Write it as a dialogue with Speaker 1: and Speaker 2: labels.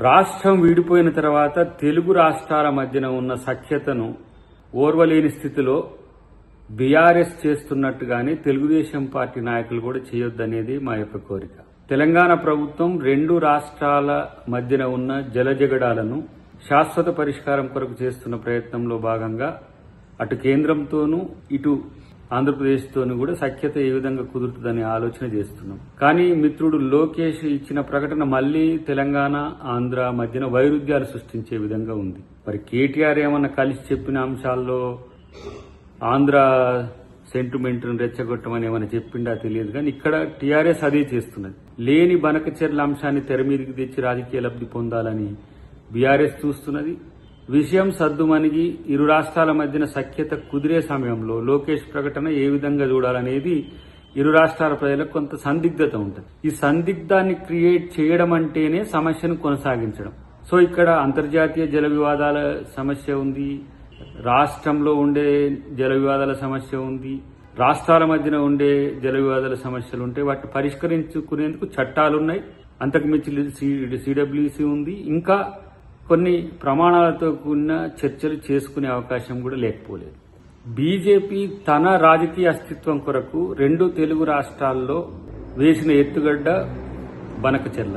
Speaker 1: రాష్ట్రం విడిపోయిన తర్వాత తెలుగు రాష్ట్రాల మధ్యన ఉన్న సఖ్యతను ఓర్వలేని స్థితిలో బీఆర్ఎస్ చేస్తున్నట్టుగానే తెలుగుదేశం పార్టీ నాయకులు కూడా చేయొద్దనేది మా యొక్క కోరిక. తెలంగాణ ప్రభుత్వం రెండు రాష్ట్రాల మధ్యన ఉన్న జలజగడాలను శాశ్వత పరిష్కారం కొరకు చేస్తున్న ప్రయత్నంలో భాగంగా అటు కేంద్రంతోనూ ఇటు ఆంధ్రప్రదేశ్తోనూ కూడా సఖ్యత ఏ విధంగా కుదురుతుందనే ఆలోచన చేస్తున్నాం. కానీ మిత్రుడు లోకేష్ ఇచ్చిన ప్రకటన మళ్లీ తెలంగాణ ఆంధ్ర మధ్యన వైరుధ్యాలు సృష్టించే విధంగా ఉంది. మరి కేటీఆర్ ఏమన్నా కలిసి చెప్పిన అంశాల్లో ఆంధ్ర సెంటిమెంట్ను రెచ్చగొట్టమని ఏమైనా చెప్పిండా తెలియదు. కానీ ఇక్కడ టీఆర్ఎస్ అదే చేస్తున్నది. లేని బనకచెర్ల అంశాన్ని తెర మీదకి తెచ్చి రాజకీయ లబ్ధి పొందాలని బీఆర్ఎస్ చూస్తున్నది. విషయం సద్దుమణిగి ఇరు రాష్ట్రాల మధ్యన సఖ్యత కుదిరే సమయంలో లోకేష్ ప్రకటన ఏ విధంగా చూడాలనేది ఇరు రాష్ట్రాల ప్రజలకు కొంత సందిగ్ధత ఉంటుంది. ఈ సందిగ్ధాన్ని క్రియేట్ చేయడం అంటేనే సమస్యను కొనసాగించడం. సో ఇక్కడ అంతర్జాతీయ జల వివాదాల సమస్య ఉంది, రాష్ట్రంలో ఉండే జల వివాదాల సమస్య ఉంది, రాష్ట్రాల మధ్యన ఉండే జల వివాదాల సమస్యలు ఉంటే వాటిని పరిష్కరించుకునేందుకు చట్టాలున్నాయి, అంతకు మించి సిడబ్ల్యూసీ ఉంది, ఇంకా కొన్ని ప్రమాణాలతో కూడిన చర్చలు చేసుకునే అవకాశం కూడా లేకపోలేదు. బీజేపీ తన రాజకీయ అస్తిత్వం కొరకు రెండు తెలుగు రాష్ట్రాల్లో వేసిన ఎత్తుగడ్డ బనకచెర్ల.